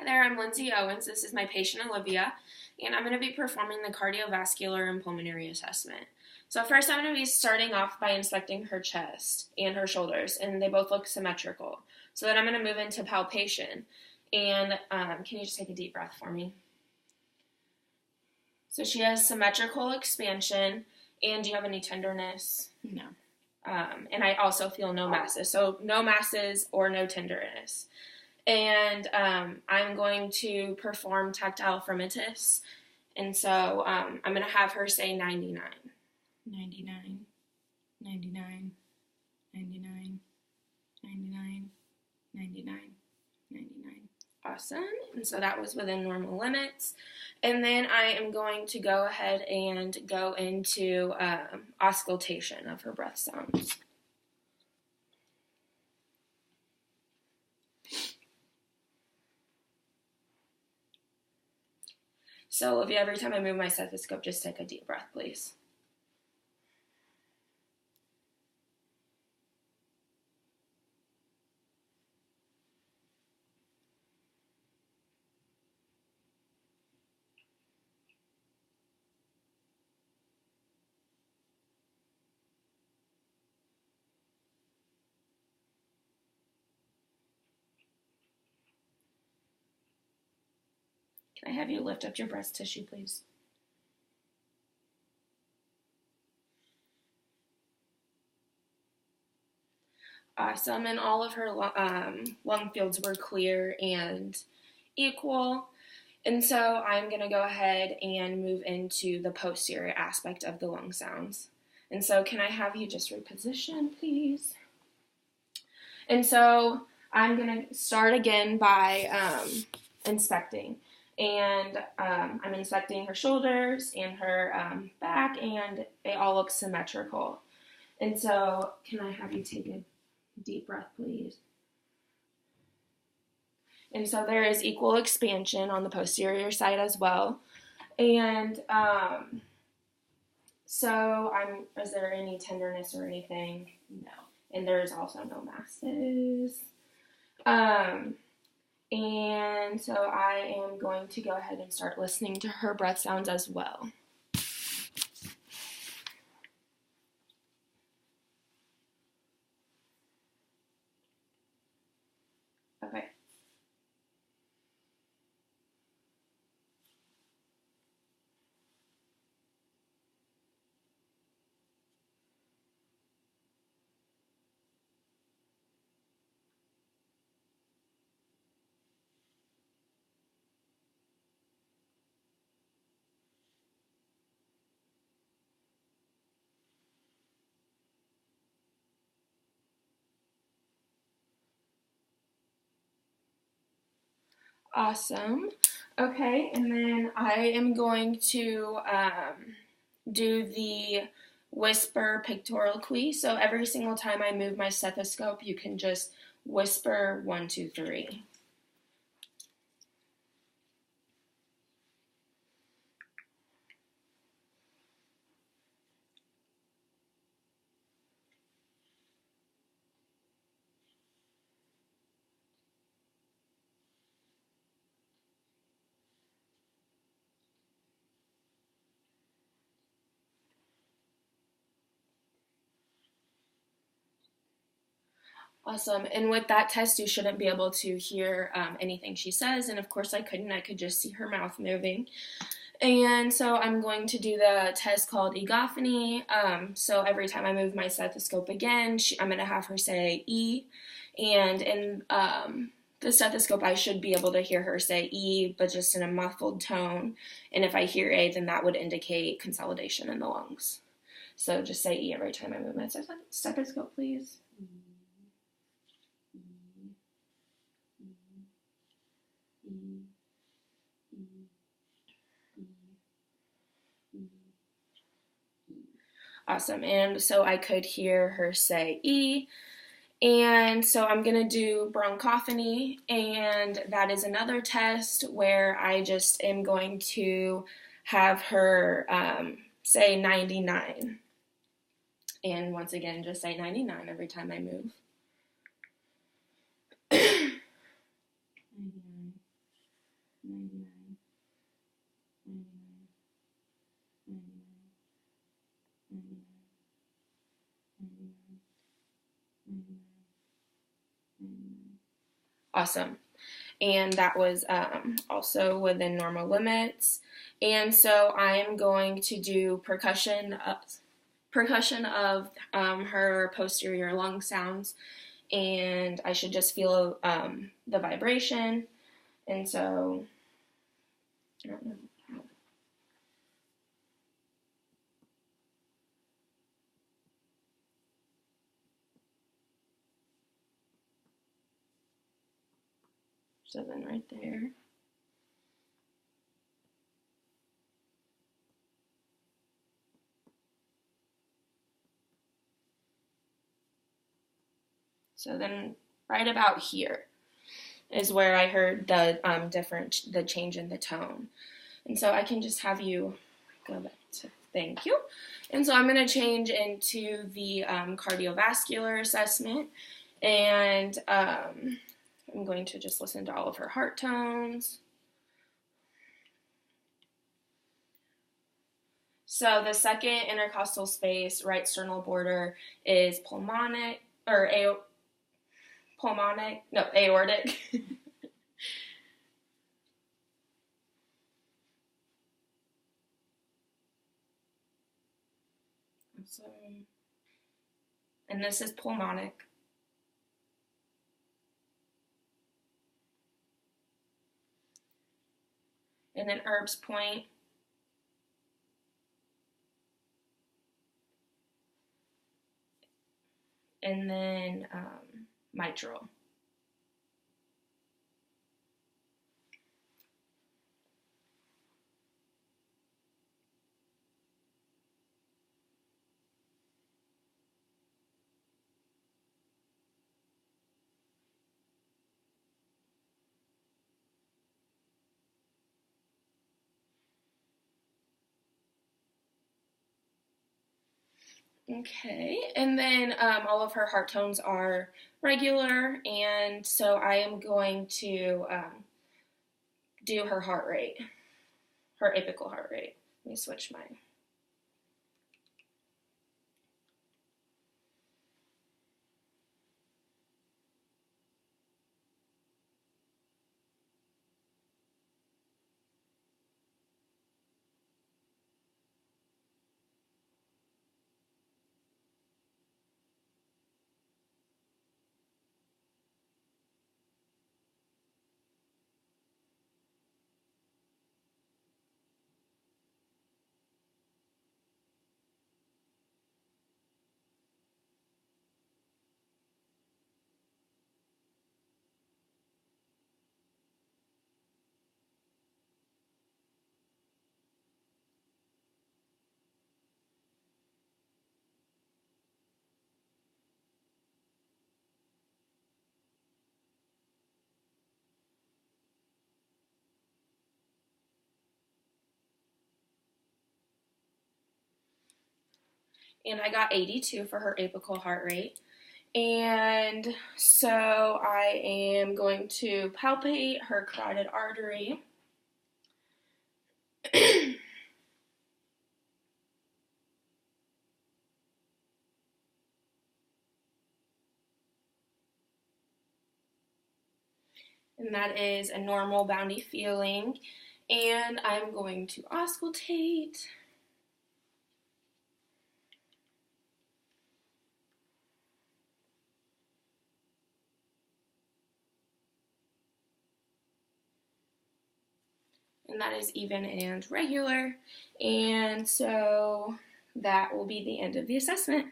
Hi there, I'm Lindsay Owens. This is my patient Olivia, and I'm going to be performing the cardiovascular and pulmonary assessment. So first I'm going to be starting off by inspecting her chest and her shoulders, and they both look symmetrical. So then I'm going to move into palpation. And can you just take a deep breath for me? So she has symmetrical expansion, and do you have any tenderness? No. And I also feel no masses. So no masses or no tenderness. And I'm going to perform tactile fremitus. And so I'm going to have her say 99. 99, 99, 99, 99, 99, 99. Awesome. And so that was within normal limits. And then I am going to go ahead and go into auscultation of her breath sounds. So Olivia, every time I move my stethoscope, just take a deep breath, please. Can I have you lift up your breast tissue, please? Awesome, and all of her lung fields were clear and equal. And so I'm going to go ahead and move into the posterior aspect of the lung sounds. And so can I have you just reposition, please? And so I'm going to start again by inspecting. And I'm inspecting her shoulders and her back, and they all look symmetrical. And so can I have you take a deep breath, please? And so there is equal expansion on the posterior side as well. And is there any tenderness or anything? No. And there's also no masses. And so I am going to go ahead and start listening to her breath sounds as well. Okay. Awesome. Okay, and then I am going to do the whisper pictorial. So every single time I move my stethoscope, you can just whisper 1, 2, 3. Awesome. And with that test, you shouldn't be able to hear anything she says. And of course, I couldn't. I could just see her mouth moving. And so I'm going to do the test called egophony. So every time I move my stethoscope again, I'm going to have her say E. And in the stethoscope, I should be able to hear her say E, but just in a muffled tone. And if I hear A, then that would indicate consolidation in the lungs. So just say E every time I move my stethoscope, please. Awesome. And so I could hear her say E. And so I'm going to do bronchophony, and that is another test where I just am going to have her say 99. And once again, just say 99 every time I move. 99, 99, 99, 99, 99, 99, 99, 99. Awesome. And that was also within normal limits. And so I'm going to do percussion of her posterior lung sounds, and I should just feel the vibration. And so, I don't know. So then right there. So then right about here is where I heard the change in the tone. And so I can just have you go back to, thank you. And so I'm going to change into the cardiovascular assessment, and I'm going to just listen to all of her heart tones. So the second intercostal space, right sternal border, is aortic. And this is pulmonic. And then Erb's point. And then mitral. Okay, and then all of her heart tones are regular, and so I am going to do her heart rate, her apical heart rate. Let me switch mine. And I got 82 for her apical heart rate. And so I am going to palpate her carotid artery. And that is a normal boundy feeling. And I'm going to auscultate. And that is even and regular. And so that will be the end of the assessment.